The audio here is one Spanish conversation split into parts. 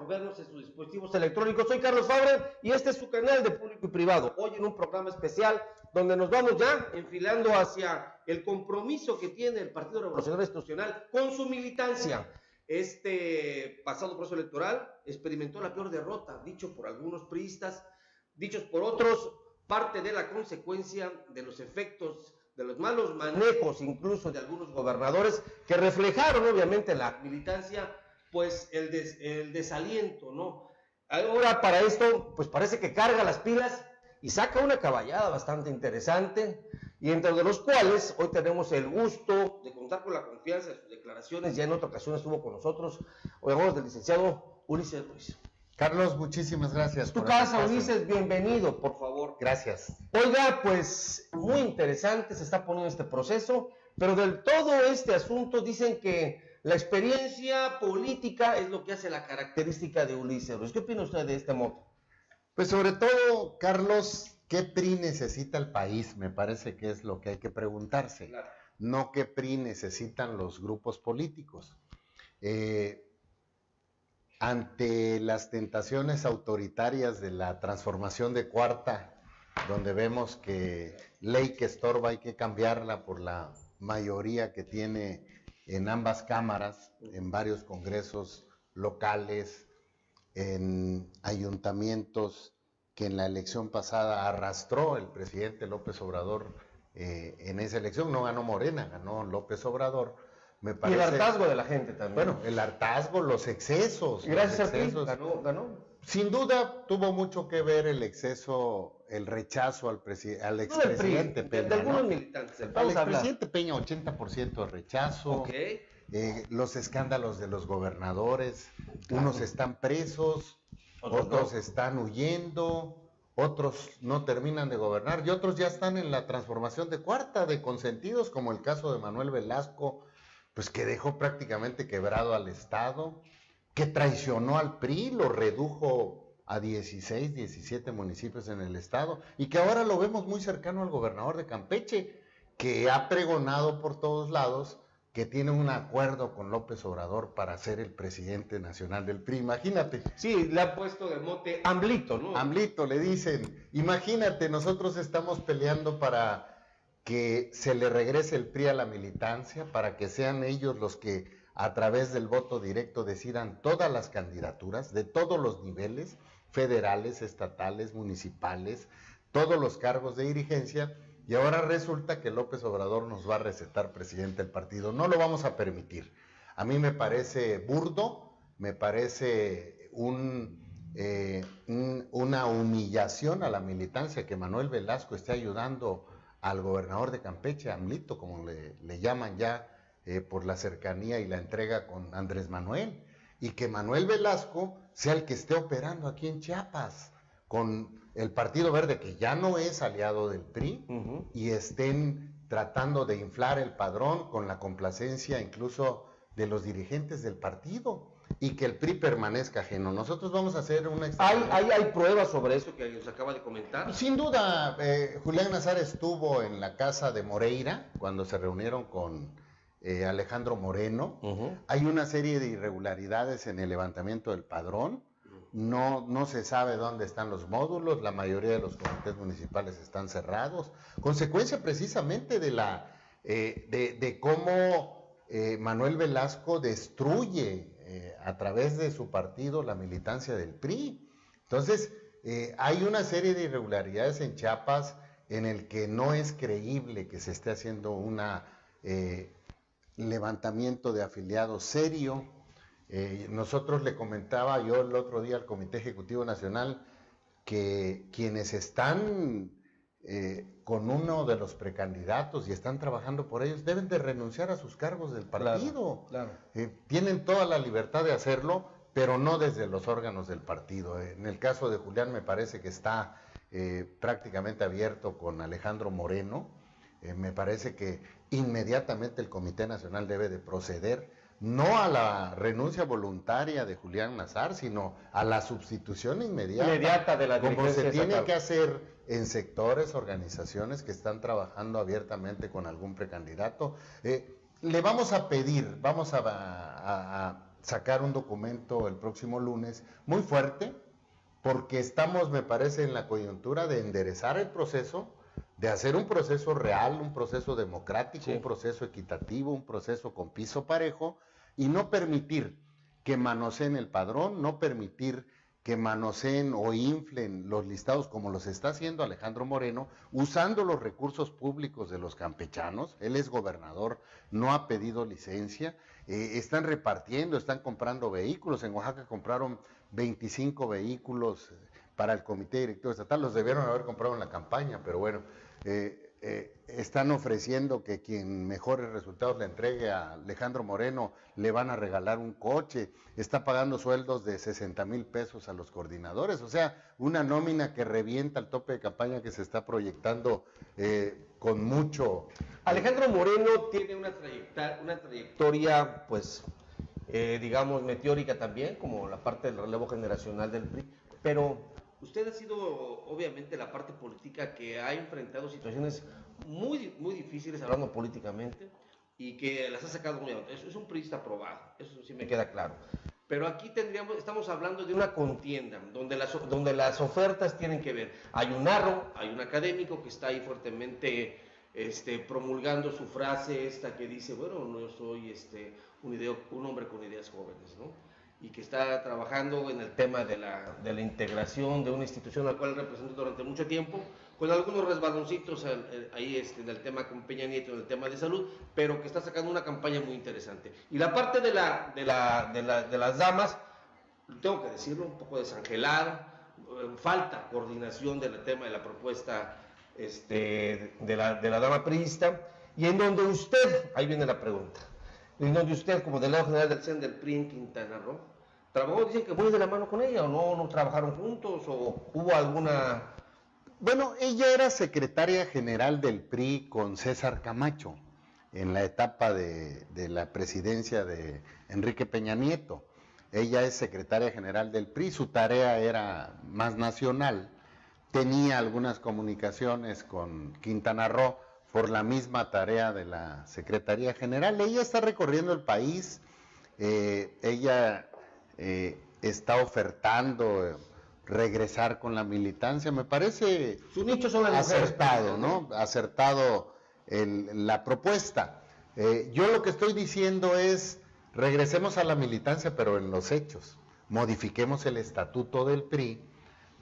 vernos en sus dispositivos electrónicos. Soy Carlos Fabre y este es su canal de Público y Privado. Hoy en un programa especial donde nos vamos ya enfilando hacia el compromiso que tiene el Partido Revolucionario Institucional con su militancia. Este pasado proceso electoral experimentó la peor derrota, dicho por algunos priistas, dichos por otros, parte de la consecuencia de los efectos de los malos manejos, incluso de algunos gobernadores, que reflejaron obviamente la militancia, pues el desaliento, ¿no? Ahora para esto, pues parece que carga las pilas y saca una caballada bastante interesante, y entre los cuales hoy tenemos el gusto de contar con la confianza de sus declaraciones. Ya en otra ocasión estuvo con nosotros, hoy hablamos del licenciado Ulises Ruiz. Carlos, muchísimas gracias. Tu casa, Ulises, bienvenido, por favor. Gracias. Oiga, pues muy interesante se está poniendo este proceso, pero del todo este asunto dicen que la experiencia política es lo que hace la característica de Ulises Ruiz. ¿Qué opina usted de este modo? Pues sobre todo, Carlos, ¿qué PRI necesita el país? Me parece que es lo que hay que preguntarse. Claro. No qué PRI necesitan los grupos políticos. Ante las tentaciones autoritarias de la transformación de cuarta, donde vemos que ley que estorba hay que cambiarla por la mayoría que tiene en ambas cámaras, en varios congresos locales, en ayuntamientos que en la elección pasada arrastró el presidente López Obrador en esa elección. No ganó Morena, ganó López Obrador. Me parece, y el hartazgo de la gente también. Bueno, el hartazgo, los excesos. Y gracias los excesos. a ti, ganó. Sin duda tuvo mucho que ver el exceso, el rechazo al expresidente Peña. De algunos militantes. Al expresidente Peña, 80% de rechazo. Okay. Los escándalos de los gobernadores. Claro. Unos están presos, otros están huyendo, otros no terminan de gobernar y otros ya están en la transformación de cuarta, de consentidos, como el caso de Manuel Velasco, pues que dejó prácticamente quebrado al Estado, que traicionó al PRI, lo redujo a 16, 17 municipios en el Estado, y que ahora lo vemos muy cercano al gobernador de Campeche, que ha pregonado por todos lados que tiene un acuerdo con López Obrador para ser el presidente nacional del PRI. Imagínate. Sí, le ha puesto de mote AMLito, ¿no? AMLito, le dicen. Imagínate, nosotros estamos peleando para que se le regrese el PRI a la militancia, para que sean ellos los que a través del voto directo decidan todas las candidaturas de todos los niveles, federales, estatales, municipales, todos los cargos de dirigencia, y ahora resulta que López Obrador nos va a recetar presidente del partido. No lo vamos a permitir. A mí me parece burdo, me parece una humillación a la militancia que Manuel Velasco esté ayudando al gobernador de Campeche, AMLito, como le llaman ya, por la cercanía y la entrega con Andrés Manuel, y que Manuel Velasco sea el que esté operando aquí en Chiapas, con el Partido Verde, que ya no es aliado del PRI, y estén tratando de inflar el padrón con la complacencia incluso de los dirigentes del partido, y que el PRI permanezca ajeno. Nosotros vamos a hacer una... ¿Hay pruebas sobre eso que nos acaba de comentar? Sin duda, Julián Nazar estuvo en la casa de Moreira cuando se reunieron con Alejandro Moreno. Hay una serie de irregularidades en el levantamiento del padrón. No se sabe dónde están los módulos, la mayoría de los comités municipales están cerrados, consecuencia precisamente de cómo Manuel Velasco destruye a través de su partido la militancia del PRI. Entonces, hay una serie de irregularidades en Chiapas en el que no es creíble que se esté haciendo un levantamiento de afiliados serio. Nosotros le comentaba yo el otro día al Comité Ejecutivo Nacional que quienes están con uno de los precandidatos y están trabajando por ellos deben de renunciar a sus cargos del partido. Claro. Tienen toda la libertad de hacerlo, pero no desde los órganos del partido. En el caso de Julián me parece que está prácticamente abierto con Alejandro Moreno. Me parece que inmediatamente el Comité Nacional debe de proceder no a la renuncia voluntaria de Julián Nazar, sino a la sustitución inmediata de la como se tiene que hacer en sectores, organizaciones que están trabajando abiertamente con algún precandidato. Le vamos a pedir, vamos a sacar un documento el próximo lunes muy fuerte, porque estamos, me parece, en la coyuntura de enderezar el proceso, de hacer un proceso real, un proceso democrático, sí, un proceso equitativo, un proceso con piso parejo, y no permitir que manoseen el padrón, no permitir que manoseen o inflen los listados como los está haciendo Alejandro Moreno, usando los recursos públicos de los campechanos. Él es gobernador, no ha pedido licencia, están repartiendo, están comprando vehículos. En Oaxaca compraron 25 vehículos para el comité directivo estatal, los debieron haber comprado en la campaña, pero bueno, están ofreciendo que quien mejores resultados le entregue a Alejandro Moreno le van a regalar un coche, está pagando sueldos de 60,000 pesos a los coordinadores, o sea, una nómina que revienta el tope de campaña que se está proyectando con mucho... Alejandro Moreno tiene una trayectoria, pues, digamos, meteórica también, como la parte del relevo generacional del PRI, pero usted ha sido, obviamente, la parte política que ha enfrentado situaciones muy, muy difíciles, hablando políticamente, y que las ha sacado muy adelante. Es un priista probado, eso sí me queda claro. Pero aquí estamos hablando de una contienda, donde las ofertas tienen que ver. Hay un narro, hay un académico que está ahí fuertemente promulgando su frase esta que dice, bueno, no, yo soy un hombre con ideas jóvenes, ¿no? Y que está trabajando en el tema de la integración de una institución a la cual representó durante mucho tiempo, con algunos resbaloncitos ahí en el tema con Peña Nieto, en el tema de salud, pero que está sacando una campaña muy interesante. Y la parte de las damas, tengo que decirlo, un poco desangelado, falta coordinación del tema de la propuesta de la dama priista, y en donde usted, ahí viene la pregunta, en donde usted, como delegado general del CEN del PRI en Quintana Roo, trabajó, dicen que muy de la mano con ella, o no trabajaron juntos, o hubo alguna... Bueno, ella era secretaria general del PRI con César Camacho, en la etapa de la presidencia de Enrique Peña Nieto. Ella es secretaria general del PRI, su tarea era más nacional, tenía algunas comunicaciones con Quintana Roo, por la misma tarea de la Secretaría General. Ella está recorriendo el país, ella está ofertando regresar con la militancia, me parece su nicho son las acertado, ¿no? Acertado la propuesta. Yo lo que estoy diciendo es, regresemos a la militancia, pero en los hechos, modifiquemos el estatuto del PRI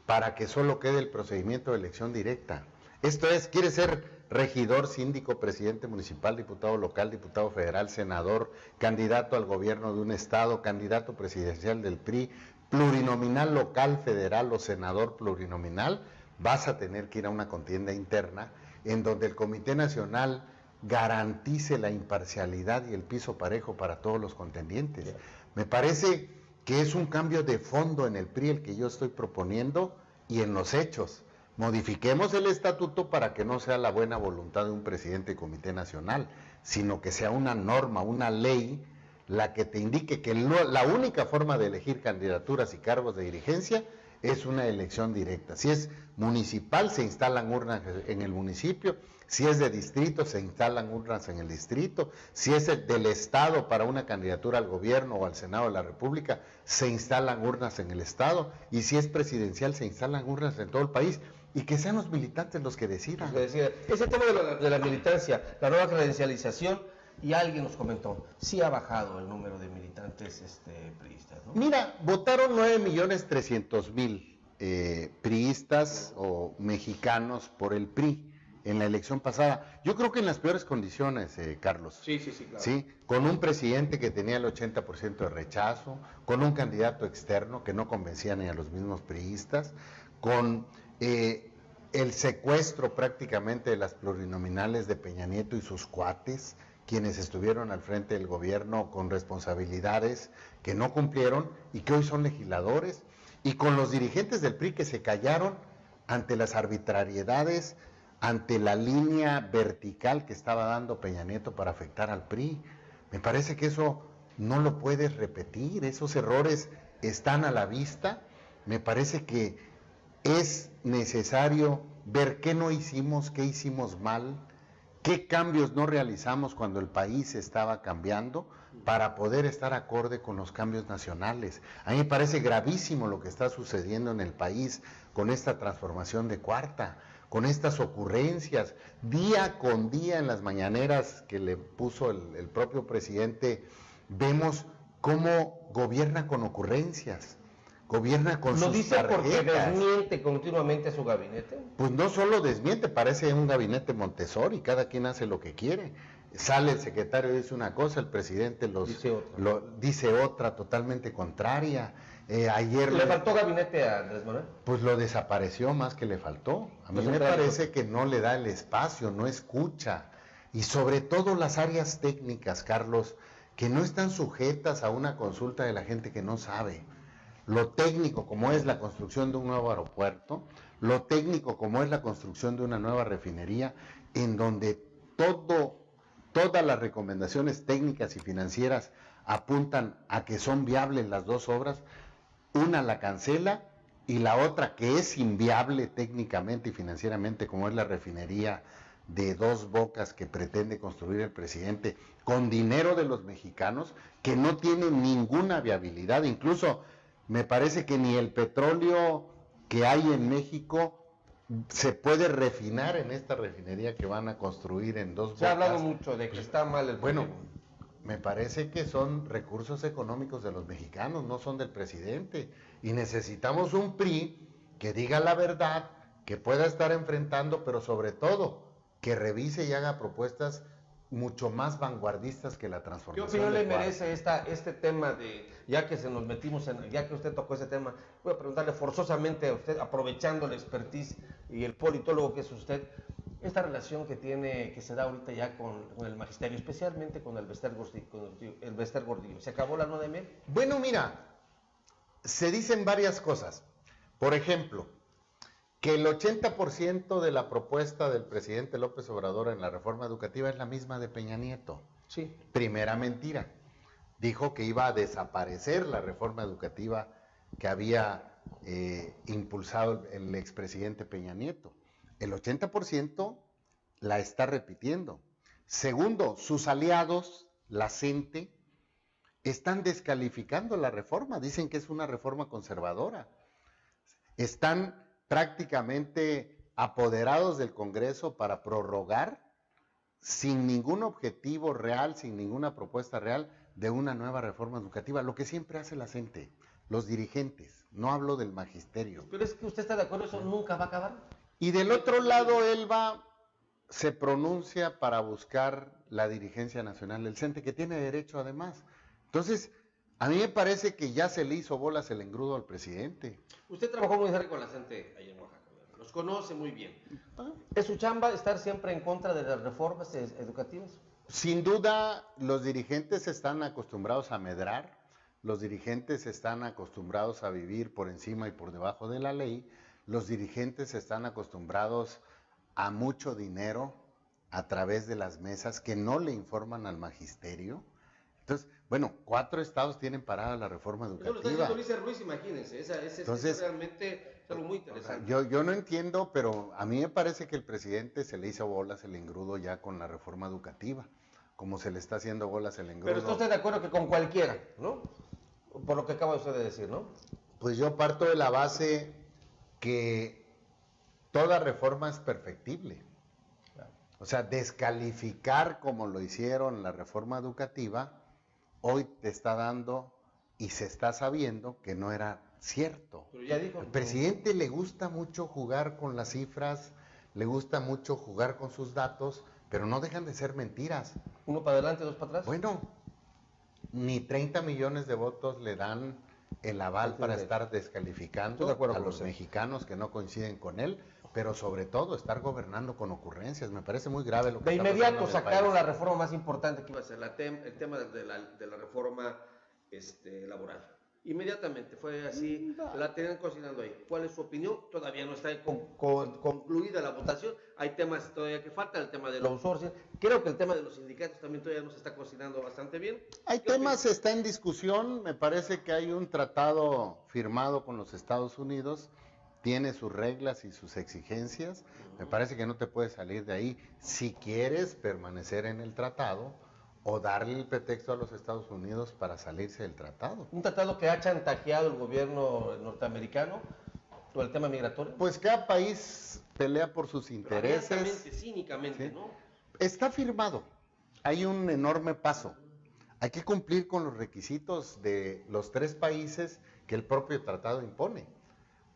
para que solo quede el procedimiento de elección directa. Esto es, quiere ser regidor, síndico, presidente municipal, diputado local, diputado federal, senador, candidato al gobierno de un estado, candidato presidencial del PRI, plurinominal local, federal o senador plurinominal, vas a tener que ir a una contienda interna en donde el Comité Nacional garantice la imparcialidad y el piso parejo para todos los contendientes. Me parece que es un cambio de fondo en el PRI el que yo estoy proponiendo y en los hechos. Modifiquemos el estatuto para que no sea la buena voluntad de un presidente de Comité Nacional, sino que sea una norma, una ley, la que te indique que la única forma de elegir candidaturas y cargos de dirigencia es una elección directa. Si es municipal, se instalan urnas en el municipio; si es de distrito, se instalan urnas en el distrito; si es del estado para una candidatura al gobierno o al Senado de la República, se instalan urnas en el estado; y si es presidencial, se instalan urnas en todo el país. Y que sean los militantes los que decidan. Ese tema de la militancia, la nueva credencialización, y alguien nos comentó, sí ha bajado el número de militantes priistas, ¿no? Mira, votaron 9,300,000 priistas o mexicanos por el PRI en la elección pasada. Yo creo que en las peores condiciones, Carlos. Sí, claro. ¿Sí? Con un presidente que tenía el 80% de rechazo, con un candidato externo que no convencía ni a los mismos priistas, con el secuestro prácticamente de las plurinominales de Peña Nieto y sus cuates, quienes estuvieron al frente del gobierno con responsabilidades que no cumplieron y que hoy son legisladores, y con los dirigentes del PRI que se callaron ante las arbitrariedades, ante la línea vertical que estaba dando Peña Nieto para afectar al PRI. Me parece que eso no lo puedes repetir, esos errores están a la vista. Me parece que es necesario ver qué no hicimos, qué hicimos mal, ¿Qué cambios no realizamos cuando el país estaba cambiando para poder estar acorde con los cambios nacionales? A mí me parece gravísimo lo que está sucediendo en el país con esta transformación de cuarta, con estas ocurrencias, día con día en las mañaneras que le puso el propio presidente, vemos cómo gobierna con ocurrencias, gobierna con ¿Lo sus dice porque tarjetas. desmiente continuamente a su gabinete? Pues no solo desmiente, parece un gabinete Montessori, cada quien hace lo que quiere. Sale el secretario y dice una cosa, el presidente dice otra totalmente contraria. Ayer ¿Le faltó gabinete a Andrés Manuel? pues lo desapareció más que le faltó. A mí Pues me claro. parece que no le da el espacio, no escucha. Y sobre todo las áreas técnicas, Carlos, que no están sujetas a una consulta de la gente que no sabe. Lo técnico, como es la construcción de un nuevo aeropuerto, lo técnico, como es la construcción de una nueva refinería, en donde todas las recomendaciones técnicas y financieras apuntan a que son viables las dos obras, una la cancela y la otra, que es inviable técnicamente y financieramente, como es la refinería de Dos Bocas que pretende construir el presidente con dinero de los mexicanos, que no tiene ninguna viabilidad. Incluso me parece que ni el petróleo que hay en México se puede refinar en esta refinería que van a construir en Dos Bocas. Se ha hablado mucho de que está mal el Bueno, proyecto. me parece que son recursos económicos de los mexicanos, no son del presidente. Y necesitamos un PRI que diga la verdad, que pueda estar enfrentando, pero sobre todo que revise y haga propuestas mucho más vanguardistas que la ¿Qué transformación. opinión le del cuadro. merece este tema de, ya que nos metimos ya que usted tocó ese tema, voy a preguntarle forzosamente a usted, aprovechando la expertise y el politólogo que es usted, esta relación que se da ahorita ya con el magisterio, especialmente con el Bester Gordillo? ¿Se acabó la luna de miel? Bueno, mira, se dicen varias cosas. Por ejemplo, que el 80% de la propuesta del presidente López Obrador en la reforma educativa es la misma de Peña Nieto. Sí. Primera mentira. Dijo que iba a desaparecer la reforma educativa que había impulsado el expresidente Peña Nieto. El 80% la está repitiendo. Segundo, sus aliados, la CENTE, están descalificando la reforma. Dicen que es una reforma conservadora. Están prácticamente apoderados del Congreso para prorrogar sin ningún objetivo real, sin ninguna propuesta real de una nueva reforma educativa, lo que siempre hace la gente, los dirigentes, no hablo del magisterio. Pero es que usted está de acuerdo, eso nunca va a acabar. Y del otro lado, Elba se pronuncia para buscar la dirigencia nacional del CENTE, que tiene derecho además. Entonces, a mí me parece que ya se le hizo bolas el engrudo al presidente. Usted trabajó muy cerca con la gente allá en Oaxaca, los conoce muy bien. ¿Es su chamba estar siempre en contra de las reformas educativas? Sin duda, los dirigentes están acostumbrados a medrar, los dirigentes están acostumbrados a vivir por encima y por debajo de la ley, los dirigentes están acostumbrados a mucho dinero a través de las mesas que no le informan al magisterio. Entonces, bueno, 4 estados tienen parada la reforma educativa. Eso lo está diciendo Luis Ruiz, imagínense, es realmente algo muy interesante. Yo no entiendo, pero a mí me parece que el presidente se le hizo bolas el engrudo ya con la reforma educativa, como se le está haciendo bolas el engrudo. Pero está usted de acuerdo que con cualquiera, ¿no? Por lo que acaba usted de decir, ¿no? Pues yo parto de la base que toda reforma es perfectible. O sea, descalificar como lo hicieron la reforma educativa, hoy te está dando y se está sabiendo que no era cierto. Pero ya dijo. Al presidente le gusta mucho jugar con las cifras, le gusta mucho jugar con sus datos, pero no dejan de ser mentiras. Uno para adelante, dos para atrás. Bueno, ni 30 millones de votos le dan el aval para estar descalificando a los mexicanos que no coinciden con él, pero sobre todo estar gobernando con ocurrencias. Me parece muy grave lo que de está inmediato pasando en el sacaron país. la reforma más importante que iba a ser el tema de la reforma laboral. Inmediatamente fue así, la tenían cocinando ahí. ¿Cuál es su opinión? Todavía no está concluida la votación, hay temas todavía que faltan, el tema del outsourcing, creo que el tema de los sindicatos también todavía no se está cocinando bastante bien. Hay temas, está en discusión, me parece que hay un tratado firmado con los Estados Unidos tiene sus reglas y sus exigencias. Me parece que no te puedes salir de ahí si quieres permanecer en el tratado o darle el pretexto a los Estados Unidos para salirse del tratado. Un tratado que ha chantajeado el gobierno norteamericano o el tema migratorio. Pues cada país pelea por sus intereses. Abiertamente, cínicamente, ¿sí? ¿no? Está firmado. Hay un enorme paso. Hay que cumplir con los requisitos de los 3 países que el propio tratado impone.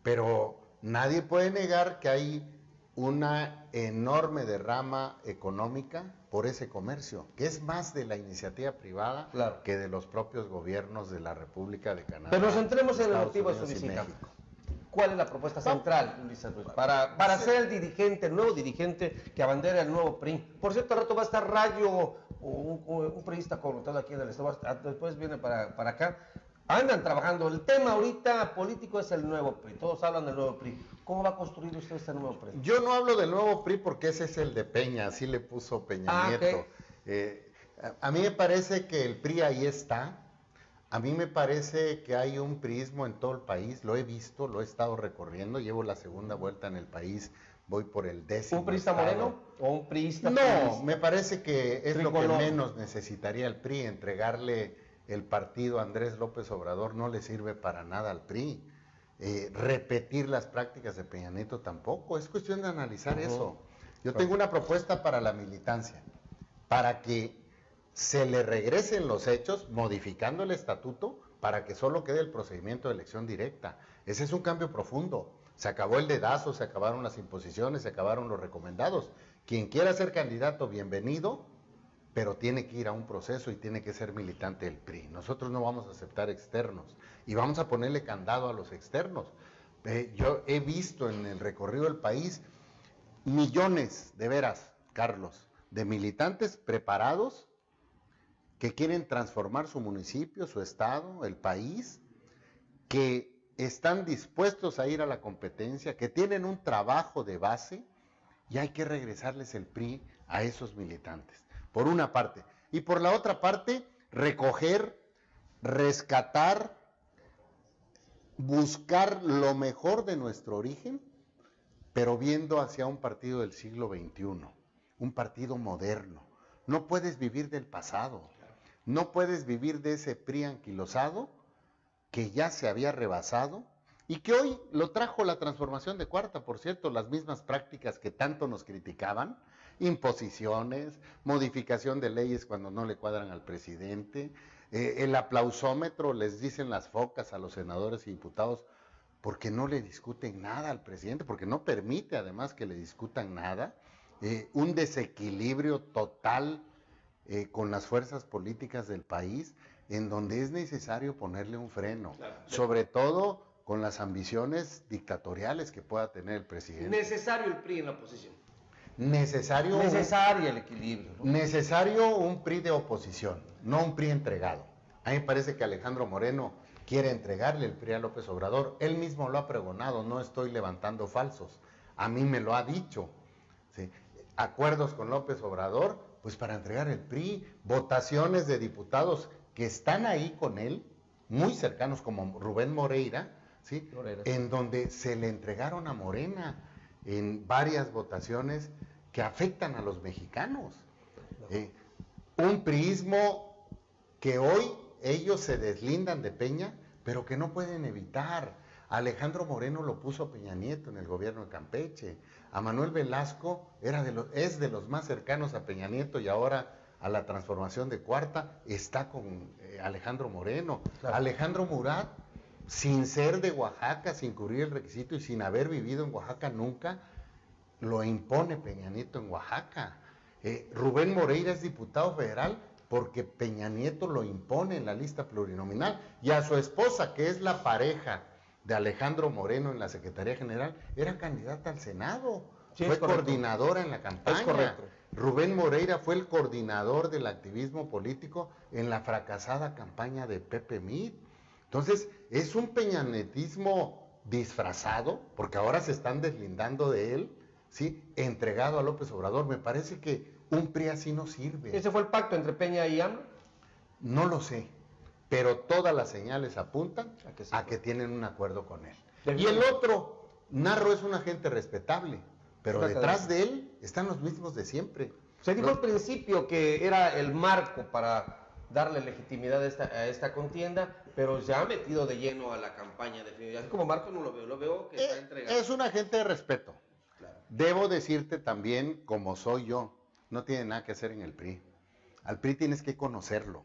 Pero nadie puede negar que hay una enorme derrama económica por ese comercio, que es más de la iniciativa privada Claro. que de los propios gobiernos de la República de Canadá. Pero nos centremos en el Estados motivo de su Unidos y visita. México. ¿Cuál es la propuesta central, Ulises Ruiz, para ser el dirigente, el nuevo dirigente que abandera el nuevo PRI? Por cierto, al rato va a estar Rayo, un priista connotado aquí en el estado, después viene para acá. Andan trabajando. El tema ahorita político es el nuevo PRI. Todos hablan del nuevo PRI. ¿Cómo va a construir usted este nuevo PRI? Yo no hablo del nuevo PRI porque ese es el de Peña, así le puso Peña Nieto. Okay. A mí me parece que el PRI ahí está. A mí me parece que hay un priismo en todo el país. Lo he visto, lo he estado recorriendo. Llevo la segunda vuelta en el país. Voy por el 10º. ¿Un priista moreno o un priista? No, me parece que es tricolor. Lo que menos necesitaría el PRI. Entregarle el partido a Andrés López Obrador no le sirve para nada al PRI. Repetir las prácticas de Peña Nieto tampoco. Es cuestión de analizar eso. Yo tengo una propuesta para la militancia, para que se le regresen los hechos, modificando el estatuto, para que solo quede el procedimiento de elección directa. Ese es un cambio profundo. Se acabó el dedazo, se acabaron las imposiciones, se acabaron los recomendados. Quien quiera ser candidato, bienvenido, pero tiene que ir a un proceso y tiene que ser militante del PRI. Nosotros no vamos a aceptar externos y vamos a ponerle candado a los externos. Yo he visto en el recorrido del país millones, de veras, Carlos, de militantes preparados que quieren transformar su municipio, su estado, el país, que están dispuestos a ir a la competencia, que tienen un trabajo de base y hay que regresarles el PRI a esos militantes, por una parte. Y por la otra parte, recoger, rescatar, buscar lo mejor de nuestro origen, pero viendo hacia un partido del siglo XXI, un partido moderno. No puedes vivir del pasado. No puedes vivir de ese PRI anquilosado que ya se había rebasado y que hoy lo trajo la transformación de Cuarta, por cierto, las mismas prácticas que tanto nos criticaban, imposiciones, modificación de leyes cuando no le cuadran al presidente, el aplausómetro, les dicen las focas a los senadores y diputados porque no le discuten nada al presidente, porque no permite además que le discutan nada, un desequilibrio total con las fuerzas políticas del país, en donde es necesario ponerle un freno, claro, sobre todo con las ambiciones dictatoriales que pueda tener el presidente. Necesario el PRI en la oposición. Necesario el equilibrio, ¿no? Necesario un PRI de oposición, no un PRI entregado. A mí me parece que Alejandro Moreno quiere entregarle el PRI a López Obrador. Él mismo lo ha pregonado, no estoy levantando falsos. A mí me lo ha dicho. ¿Sí? Acuerdos con López Obrador, pues para entregar el PRI, votaciones de diputados que están ahí con él, muy cercanos como Rubén Moreira, ¿sí? En donde se le entregaron a Morena en varias votaciones que afectan a los mexicanos. Un priismo que hoy ellos se deslindan de Peña, pero que no pueden evitar. Alejandro Moreno lo puso Peña Nieto en el gobierno de Campeche. A Manuel Velasco es de los más cercanos a Peña Nieto y ahora a la transformación de Cuarta está con Alejandro Moreno. Claro. Alejandro Murat, sin ser de Oaxaca, sin cubrir el requisito y sin haber vivido en Oaxaca nunca, lo impone Peña Nieto en Oaxaca. Rubén Moreira es diputado federal porque Peña Nieto lo impone en la lista plurinominal. Y a su esposa, que es la pareja de Alejandro Moreno en la Secretaría General, era candidata al Senado. Sí, fue coordinadora en la campaña. Es correcto. Rubén Moreira fue el coordinador del activismo político en la fracasada campaña de Pepe Mit. Entonces, es un peñanetismo disfrazado, porque ahora se están deslindando de él, ¿sí? Entregado a López Obrador. Me parece que un PRI así no sirve. ¿Ese fue el pacto entre Peña y AMLO? No lo sé, pero todas las señales apuntan a que tienen un acuerdo con él. Y el otro, Narro es una gente respetable, pero detrás de él están los mismos de siempre. Se dijo al principio que era el marco para darle legitimidad a esta contienda, pero se ha metido de lleno a la campaña definitiva. Así como Marco no lo veo que está entregado. Es una gente de respeto. Claro. Debo decirte también, como soy yo, no tiene nada que hacer en el PRI. Al PRI tienes que conocerlo.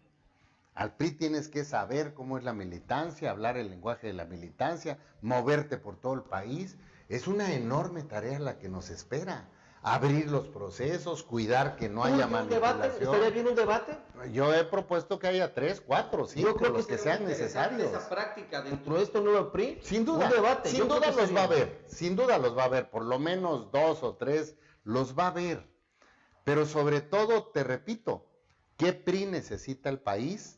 Al PRI tienes que saber cómo es la militancia, hablar el lenguaje de la militancia, moverte por todo el país. Es una enorme tarea la que nos espera. Abrir los procesos, cuidar que no haya manipulación. ¿Estaría bien un debate? Yo he propuesto que haya 3, 4, 5, Yo creo los que sean necesarios. Esa práctica dentro de esto nuevo PRI, sin duda, un debate. Sin duda los va a haber, sin duda los va a haber, por lo menos 2 o 3 los va a haber. Pero sobre todo, te repito, ¿qué PRI necesita el país?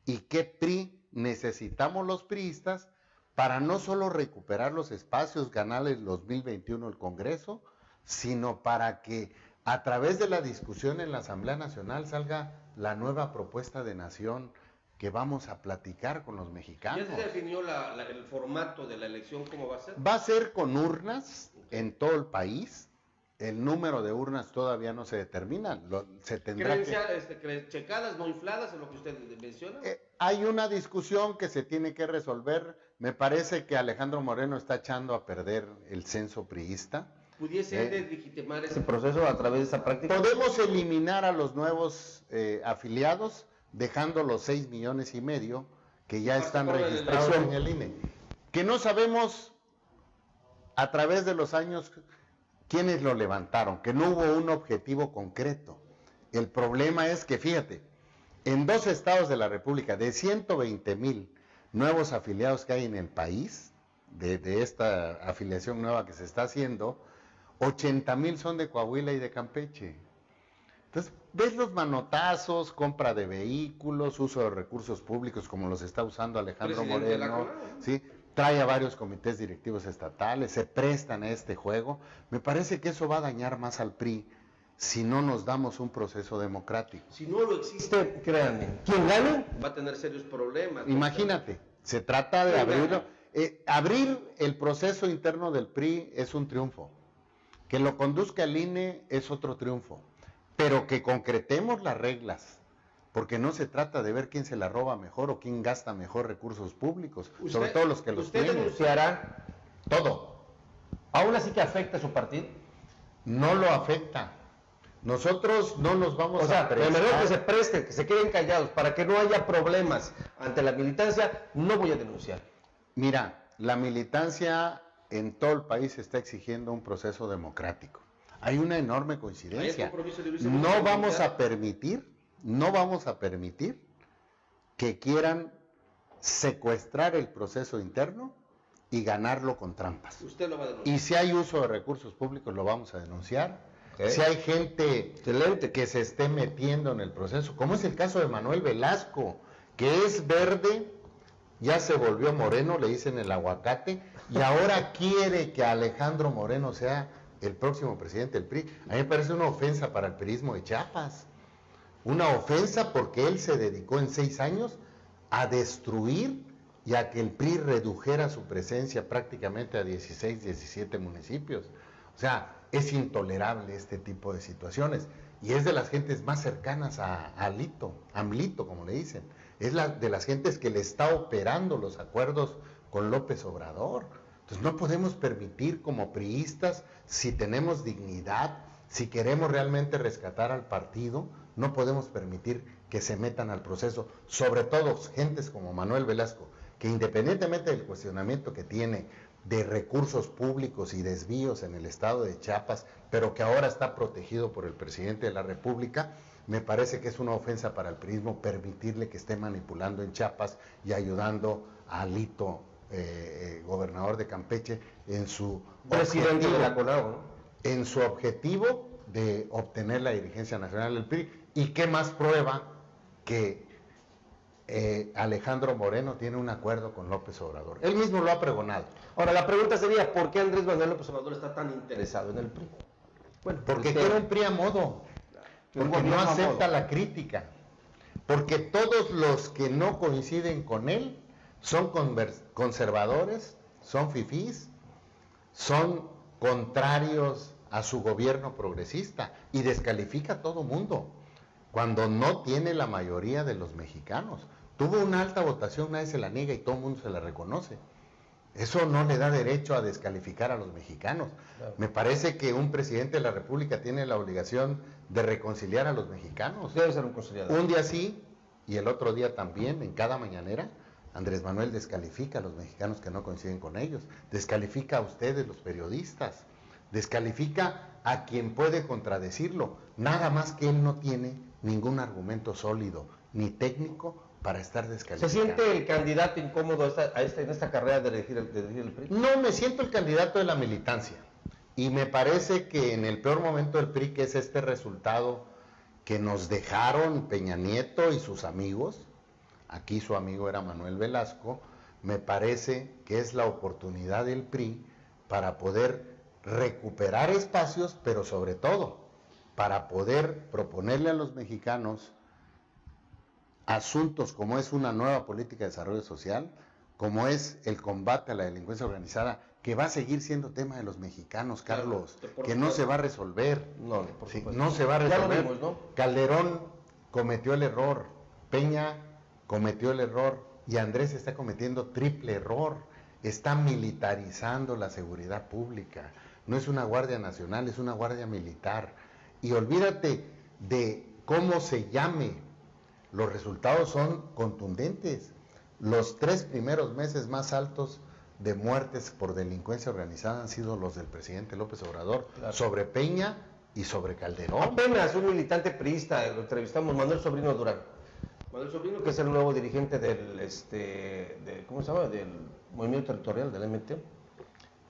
¿Y qué PRI necesitamos los priistas para no solo recuperar los espacios, ganar el 2021 el Congreso, sino para que a través de la discusión en la Asamblea Nacional salga la nueva propuesta de nación que vamos a platicar con los mexicanos? ¿Ya se definió el formato de la elección? ¿Cómo va a ser? Va a ser con urnas en todo el país. El número de urnas todavía no se determina. Se tendrá checadas, no infladas, es lo que usted menciona. Hay una discusión que se tiene que resolver. Me parece que Alejandro Moreno está echando a perder el censo priista. ¿Pudiese legitimar ese proceso a través de esa práctica? Podemos eliminar a los nuevos afiliados, dejando los 6,5 millones que ya están registrados en el INE. Que no sabemos a través de los años quiénes lo levantaron, que no hubo un objetivo concreto. El problema es que, fíjate, en 2 estados de la República, de 120,000 nuevos afiliados que hay en el país, de esta afiliación nueva que se está haciendo, 80,000 son de Coahuila y de Campeche. Entonces, ves los manotazos, compra de vehículos, uso de recursos públicos como los está usando Alejandro Moreno, ¿sí? Trae a varios comités directivos estatales, se prestan a este juego. Me parece que eso va a dañar más al PRI si no nos damos un proceso democrático. Si no lo existe, créanme, quien gane va a tener serios problemas. Imagínate, se trata de abrirlo. Abrir el proceso interno del PRI es un triunfo. Que lo conduzca el INE es otro triunfo. Pero que concretemos las reglas. Porque no se trata de ver quién se la roba mejor o quién gasta mejor recursos públicos, sobre todo los que los tienen. ¿Usted denunciará todo? ¿Aún así que afecta a su partido? No lo afecta. Nosotros no nos vamos a prestar. Mejor que se presten, que se queden callados, para que no haya problemas ante la militancia, no voy a denunciar. Mira, la militancia en todo el país está exigiendo un proceso democrático. Hay una enorme coincidencia. No vamos a permitir que quieran secuestrar el proceso interno y ganarlo con trampas. Usted lo va a denunciar. Y si hay uso de recursos públicos, lo vamos a denunciar. Si hay gente que se esté metiendo en el proceso, como es el caso de Manuel Velasco, que es verde, ya se volvió moreno, le dicen el aguacate, y ahora quiere que Alejandro Moreno sea el próximo presidente del PRI. A mí me parece una ofensa para el priismo de Chiapas. Una ofensa porque él se dedicó en 6 años a destruir y a que el PRI redujera su presencia prácticamente a 16, 17 municipios. O sea, es intolerable este tipo de situaciones. Y es de las gentes más cercanas a AMLito, como le dicen. Es de las gentes que le está operando los acuerdos con López Obrador. Entonces no podemos permitir como priistas, si tenemos dignidad, si queremos realmente rescatar al partido, no podemos permitir que se metan al proceso, sobre todo gentes como Manuel Velasco, que independientemente del cuestionamiento que tiene de recursos públicos y desvíos en el estado de Chiapas, pero que ahora está protegido por el presidente de la República, me parece que es una ofensa para el priismo permitirle que esté manipulando en Chiapas y ayudando a Alito, gobernador de Campeche, en su presidente de la CONAGO, ¿no? En su objetivo de obtener la dirigencia nacional del PRI. ¿Y qué más prueba que Alejandro Moreno tiene un acuerdo con López Obrador? Él mismo lo ha pregonado. Ahora, la pregunta sería, ¿por qué Andrés Manuel López Obrador está tan interesado en el PRI? Bueno, porque quiere un PRI a modo, porque no acepta la crítica, porque todos los que no coinciden con él son conservadores, son fifís, son contrarios a su gobierno progresista y descalifica a todo mundo cuando no tiene la mayoría de los mexicanos. Tuvo una alta votación, nadie se la niega y todo el mundo se la reconoce. Eso no le da derecho a descalificar a los mexicanos. Claro. Me parece que un presidente de la República tiene la obligación de reconciliar a los mexicanos. Debe ser un conciliador. Un día sí y el otro día también, en cada mañanera, Andrés Manuel descalifica a los mexicanos que no coinciden con ellos, descalifica a ustedes, los periodistas, descalifica a quien puede contradecirlo, nada más que él no tiene ningún argumento sólido ni técnico para estar descalificado. ¿Se siente el candidato incómodo en esta carrera de elegir el PRI? No, me siento el candidato de la militancia y me parece que en el peor momento del PRI, que es este resultado que nos dejaron Peña Nieto y sus amigos, aquí su amigo era Manuel Velasco, me parece que es la oportunidad del PRI para poder recuperar espacios, pero sobre todo para poder proponerle a los mexicanos asuntos como es una nueva política de desarrollo social, como es el combate a la delincuencia organizada, que va a seguir siendo tema de los mexicanos, Carlos, que no se va a resolver. No se va a resolver. Ya lo vimos, ¿no? Calderón cometió el error, Peña cometió el error y Andrés está cometiendo triple error. Está militarizando la seguridad pública. No es una guardia nacional, es una guardia militar. Y olvídate de cómo se llame. Los resultados son contundentes. Los 3 primeros meses más altos de muertes por delincuencia organizada han sido los del presidente López Obrador, claro, sobre Peña y sobre Calderón. Apenas un militante priista, lo entrevistamos, Manuel Sobrino Durán. Manuel Sobrino, que es el nuevo dirigente del, ¿cómo se llama? Del Movimiento Territorial, del MT,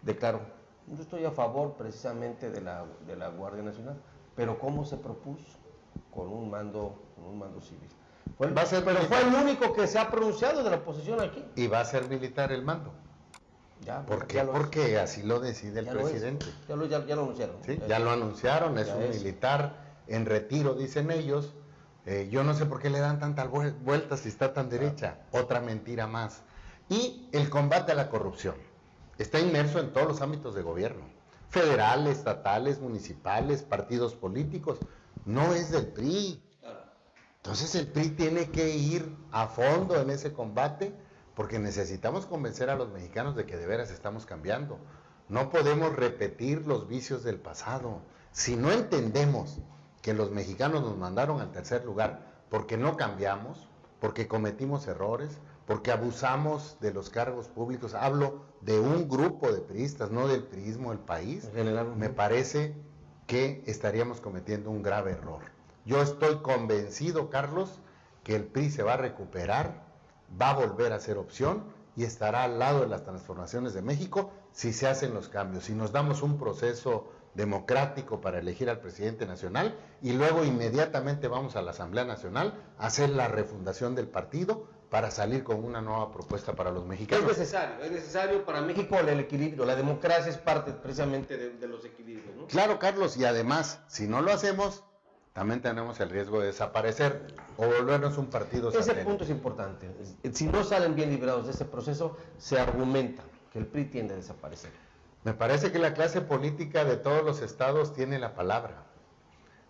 declaró: yo estoy a favor precisamente de la Guardia Nacional, pero ¿cómo se propuso? Con un mando civil. Fue el único que se ha pronunciado de la oposición aquí. Y va a ser militar el mando. Ya, ¿por qué? Porque así lo decide el presidente. Ya lo anunciaron. ¿Sí? Ya lo anunciaron, es un militar en retiro, dicen ellos. Yo no sé por qué le dan tantas vueltas si está tan derecha. Otra mentira más. Y el combate a la corrupción está inmerso en todos los ámbitos de gobierno. Federal, estatales, municipales, partidos políticos. No es del PRI. Entonces el PRI tiene que ir a fondo en ese combate porque necesitamos convencer a los mexicanos de que de veras estamos cambiando. No podemos repetir los vicios del pasado. Si no entendemos que los mexicanos nos mandaron al tercer lugar porque no cambiamos, porque cometimos errores, porque abusamos de los cargos públicos, hablo de un grupo de priistas, no del priismo del país, me parece que estaríamos cometiendo un grave error. Yo estoy convencido, Carlos, que el PRI se va a recuperar, va a volver a ser opción y estará al lado de las transformaciones de México si se hacen los cambios, si nos damos un proceso democrático para elegir al presidente nacional y luego inmediatamente vamos a la Asamblea Nacional a hacer la refundación del partido para salir con una nueva propuesta para los mexicanos. Es necesario para México el equilibrio, la democracia es parte precisamente de los equilibrios, ¿no? Claro, Carlos, y además, si no lo hacemos, también tenemos el riesgo de desaparecer o volvernos un partido satélite. Ese punto es importante. Si no salen bien librados de ese proceso, se argumenta que el PRI tiende a desaparecer. Me parece que la clase política de todos los estados tiene la palabra.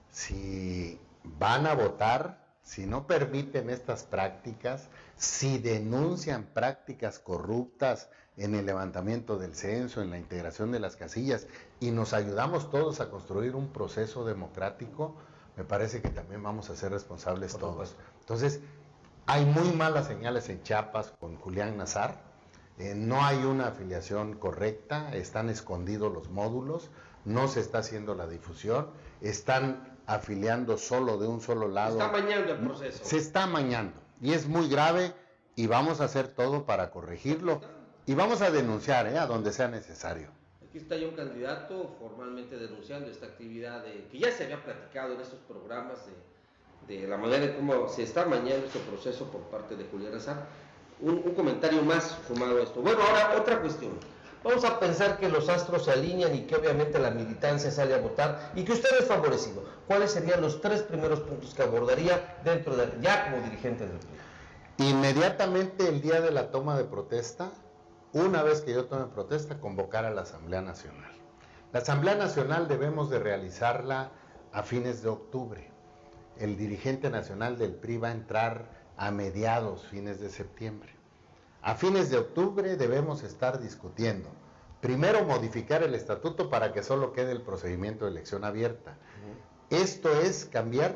Si van a votar, si no permiten estas prácticas, si denuncian prácticas corruptas en el levantamiento del censo, en la integración de las casillas, y nos ayudamos todos a construir un proceso democrático, me parece que también vamos a ser responsables todos. Entonces, hay muy malas señales en Chiapas con Julián Nazar. No hay una afiliación correcta, están escondidos los módulos, no se está haciendo la difusión, están afiliando solo de un solo lado. Se está amañando el proceso. Se está amañando y es muy grave y vamos a hacer todo para corregirlo y vamos a denunciar a donde sea necesario. Aquí está ya un candidato formalmente denunciando esta actividad que ya se había platicado en estos programas de la manera en cómo se está amañando este proceso por parte de Julián Nazar. Un comentario más sumado a esto. Bueno, ahora otra cuestión. Vamos a pensar que los astros se alinean y que obviamente la militancia sale a votar y que usted es favorecido. ¿Cuáles serían los 3 primeros puntos que abordaría ya como dirigente del PRI? Inmediatamente el día de la toma de protesta, una vez que yo tome protesta, convocar a la Asamblea Nacional. La Asamblea Nacional debemos de realizarla a fines de octubre. El dirigente nacional del PRI va a entrar a mediados, fines de septiembre. A fines de octubre debemos estar discutiendo. Primero, modificar el estatuto para que solo quede el procedimiento de elección abierta. Esto es cambiar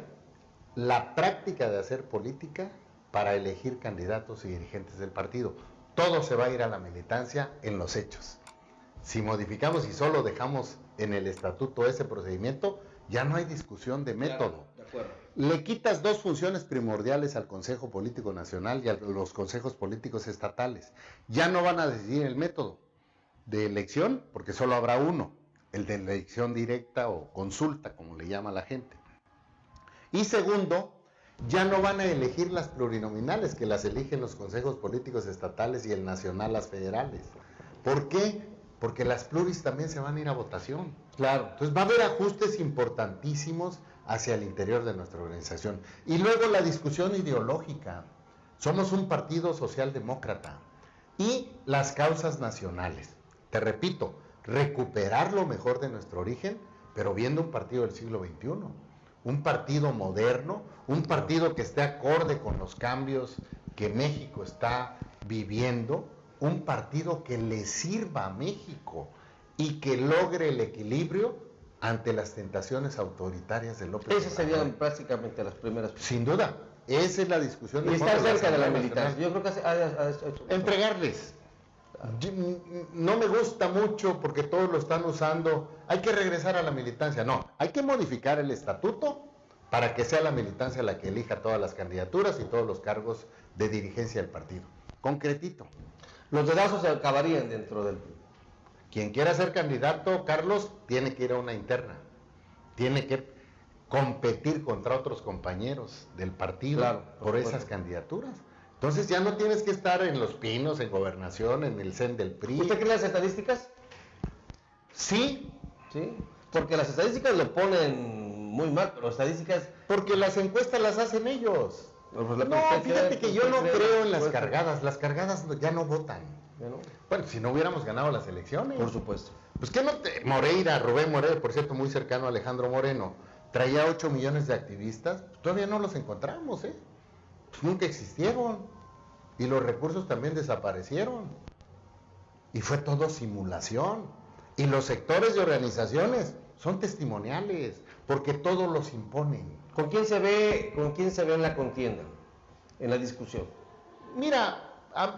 la práctica de hacer política para elegir candidatos y dirigentes del partido. Todo se va a ir a la militancia en los hechos. Si modificamos y solo dejamos en el estatuto ese procedimiento, ya no hay discusión de método. Claro, de acuerdo. Le quitas dos funciones primordiales al Consejo Político Nacional y a los consejos políticos estatales. Ya no van a decidir el método de elección, porque solo habrá uno, el de elección directa o consulta, como le llama la gente. Y segundo, ya no van a elegir las plurinominales, que las eligen los consejos políticos estatales y el nacional las federales. ¿Por qué? Porque las pluris también se van a ir a votación. Claro. Entonces va a haber ajustes importantísimos hacia el interior de nuestra organización. Y luego la discusión ideológica. Somos un partido socialdemócrata. Y las causas nacionales. Te repito, recuperar lo mejor de nuestro origen, pero viendo un partido del siglo XXI. Un partido moderno, un partido que esté acorde con los cambios que México está viviendo, un partido que le sirva a México y que logre el equilibrio ante las tentaciones autoritarias de López Obrador. Esas serían prácticamente las primeras. Sin duda, esa es la discusión. Y está cerca de la militancia. Yo creo que ha hecho. Entregarles. No me gusta mucho porque todos lo están usando. Hay que regresar a la militancia. No, hay que modificar el estatuto para que sea la militancia la que elija todas las candidaturas y todos los cargos de dirigencia del partido. Concretito. Los dedazos se acabarían dentro del... Quien quiera ser candidato, Carlos, tiene que ir a una interna. Tiene que competir contra otros compañeros del partido, claro, por esas candidaturas. Entonces ya no tienes que estar en Los Pinos, en Gobernación, en el CEN del PRI. ¿Usted cree las estadísticas? Sí. Sí, porque las estadísticas lo ponen muy mal, pero estadísticas... Porque las encuestas las hacen ellos. No, fíjate que yo no creo en las cargadas ya no votan. Bueno, si no hubiéramos ganado las elecciones. Por supuesto. Pues que no te... Moreira, Rubén Moreira, por cierto, muy cercano a Alejandro Moreno, traía 8 millones de activistas, todavía no los encontramos, pues nunca existieron. Y los recursos también desaparecieron. Y fue todo simulación. Y los sectores de organizaciones son testimoniales, porque todos los imponen. ¿Con quién se ve en la contienda, en la discusión? Mira,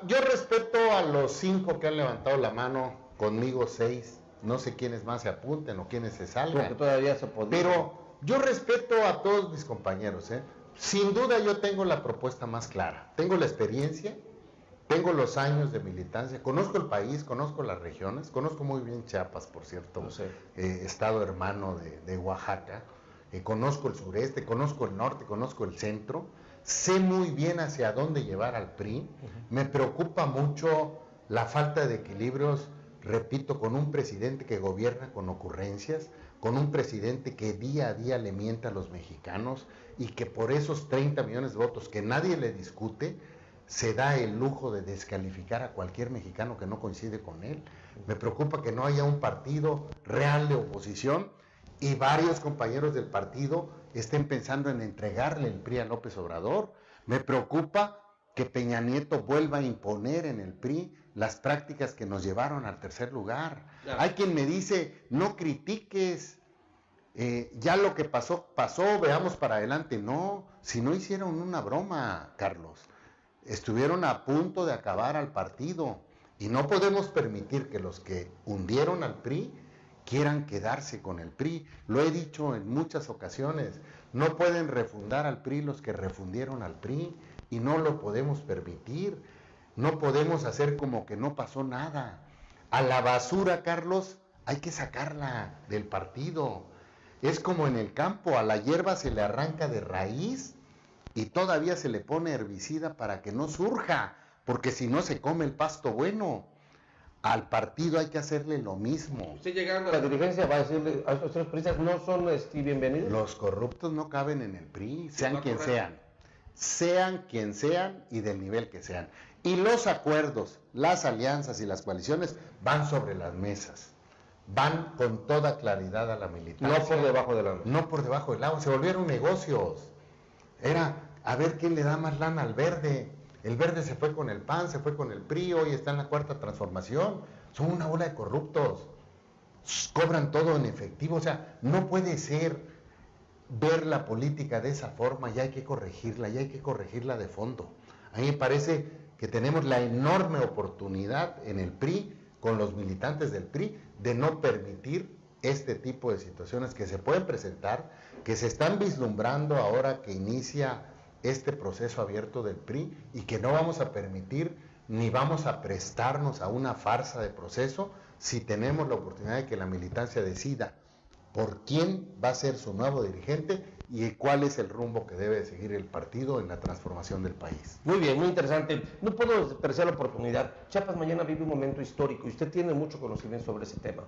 yo respeto a los 5 que han levantado la mano, conmigo 6, no sé quiénes más se apunten o quiénes se salgan. Porque todavía se podría. Pero yo respeto a todos mis compañeros, Sin duda yo tengo la propuesta más clara, tengo la experiencia, tengo los años de militancia, conozco el país, conozco las regiones, conozco muy bien Chiapas, por cierto, estado hermano de Oaxaca, conozco el sureste, conozco el norte, conozco el centro, sé muy bien hacia dónde llevar al PRI. Me preocupa mucho la falta de equilibrios, repito, con un presidente que gobierna con ocurrencias, con un presidente que día a día le miente a los mexicanos y que por esos 30 millones de votos que nadie le discute, se da el lujo de descalificar a cualquier mexicano que no coincide con él. Me preocupa que no haya un partido real de oposición y varios compañeros del partido estén pensando en entregarle el PRI a López Obrador. Me preocupa que Peña Nieto vuelva a imponer en el PRI las prácticas que nos llevaron al tercer lugar. Claro. Hay quien me dice, no critiques, ya lo que pasó, veamos para adelante. No, si no hicieron una broma, Carlos, estuvieron a punto de acabar al partido y no podemos permitir que los que hundieron al PRI quieran quedarse con el PRI. Lo he dicho en muchas ocasiones, no pueden refundar al PRI los que refundieron al PRI y no lo podemos permitir. No podemos hacer como que no pasó nada. A la basura, Carlos, hay que sacarla del partido. Es como en el campo, a la hierba se le arranca de raíz y todavía se le pone herbicida para que no surja, porque si no se come el pasto bueno. Al partido hay que hacerle lo mismo. Usted llegando a la dirigencia va a decirle a estos PRIistas no son bienvenidos. Los corruptos no caben en el PRI, sean quien sean. sean quien sean y del nivel que sean. Y los acuerdos, las alianzas y las coaliciones van sobre las mesas. Van con toda claridad a la militancia. No por debajo del agua. No por debajo del agua, se volvieron negocios. Era a ver quién le da más lana al verde. El verde se fue con el PAN, se fue con el PRI, hoy está en la cuarta transformación. Son una bola de corruptos. Cobran todo en efectivo. O sea, no puede ser ver la política de esa forma y hay que corregirla, y hay que corregirla de fondo. A mí me parece que tenemos la enorme oportunidad en el PRI, con los militantes del PRI, de no permitir este tipo de situaciones que se pueden presentar, que se están vislumbrando ahora que inicia este proceso abierto del PRI y que no vamos a permitir ni vamos a prestarnos a una farsa de proceso si tenemos la oportunidad de que la militancia decida por quién va a ser su nuevo dirigente y cuál es el rumbo que debe seguir el partido en la transformación del país. Muy bien, muy interesante. No puedo desperdiciar la oportunidad. Chiapas mañana vive un momento histórico y usted tiene mucho conocimiento sobre ese tema.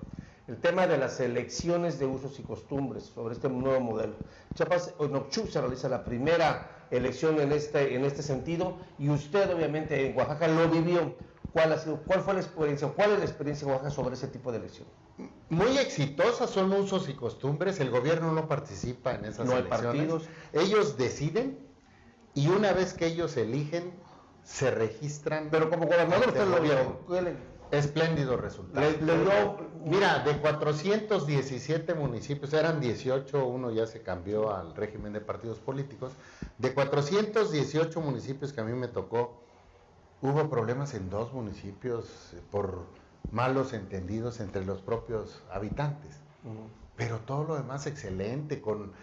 El tema de las elecciones de usos y costumbres, sobre este nuevo modelo. Chiapas, en Occhú se realiza la primera elección en este sentido y usted obviamente en Oaxaca lo vivió. ¿Cuál fue la experiencia? ¿Cuál es la experiencia en Oaxaca sobre ese tipo de elección? Muy exitosas, son usos y costumbres. El gobierno no participa en esas elecciones. No hay partidos. Ellos deciden y una vez que ellos eligen, se registran. Pero como gobernador usted lo vio. Espléndido resultado. Mira, de 417 municipios, eran 18, uno ya se cambió al régimen de partidos políticos. De 418 municipios que a mí me tocó, hubo problemas en 2 municipios por malos entendidos entre los propios habitantes. Pero todo lo demás excelente, con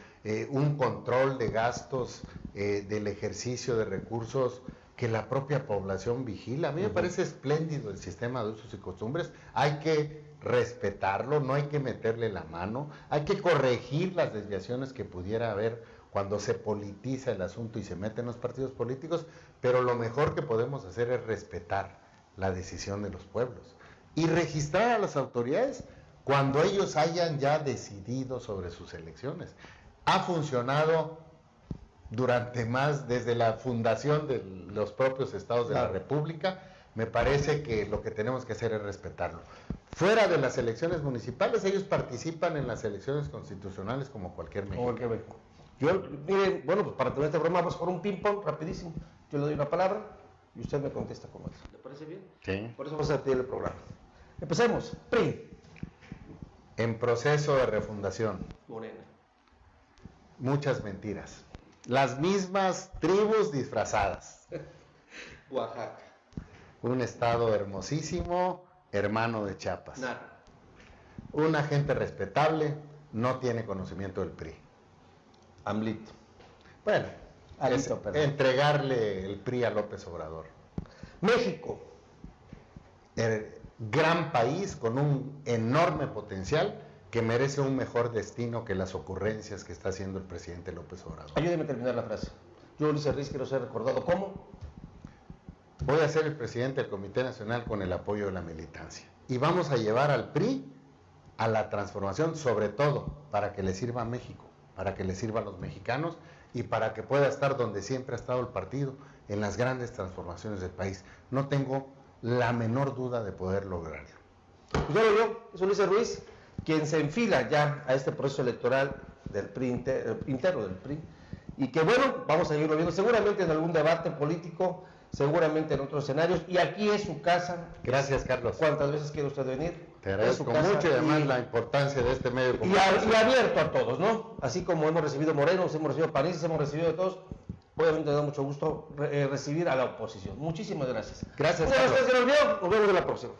un control de gastos, del ejercicio de recursos que la propia población vigila. A mí me parece espléndido el sistema de usos y costumbres. Hay que respetarlo, no hay que meterle la mano, hay que corregir las desviaciones que pudiera haber cuando se politiza el asunto y se meten los partidos políticos, pero lo mejor que podemos hacer es respetar la decisión de los pueblos y registrar a las autoridades cuando ellos hayan ya decidido sobre sus elecciones. Ha funcionado desde la fundación de los propios estados de la República. Me parece que lo que tenemos que hacer es respetarlo. Fuera de las elecciones municipales, ellos participan en las elecciones constitucionales como cualquier mexicano. Mire, bueno, pues para tener este programa vamos por un ping-pong rapidísimo. Yo le doy una palabra y usted me contesta cómo es. ¿Le parece bien? Sí. Por eso vamos a hacer el programa. Empecemos. PRI. En proceso de refundación. Morena. Muchas mentiras. Las mismas tribus disfrazadas. Oaxaca. Un estado hermosísimo, hermano de Chiapas. Nada. Una gente respetable, no tiene conocimiento del PRI. AMLIT. Bueno, entregarle el PRI a López Obrador. México. El gran país con un enorme potencial que merece un mejor destino que las ocurrencias que está haciendo el presidente López Obrador. Ayúdeme a terminar la frase. Yo, Ulises Riz, quiero ser recordado como... Voy a ser el presidente del Comité Nacional con el apoyo de la militancia. Y vamos a llevar al PRI a la transformación, sobre todo para que le sirva a México, para que le sirva a los mexicanos y para que pueda estar donde siempre ha estado el partido, en las grandes transformaciones del país. No tengo la menor duda de poder lograrlo. Pues ya lo vio, es Ulises Ruiz, quien se enfila ya a este proceso electoral del PRI interno del PRI, y que bueno, vamos a seguirlo viendo seguramente en algún debate político, seguramente en otros escenarios, y aquí es su casa. Gracias, Carlos. ¿Cuántas veces quiere usted venir? Te agradezco mucho y además la importancia de este medio de comunicación. Y abierto a todos, ¿no? Así como hemos recibido morenos, hemos recibido panistas, hemos recibido de todos, obviamente nos da mucho gusto recibir a la oposición. Muchísimas gracias. Gracias, Carlos. Nos vemos en la próxima.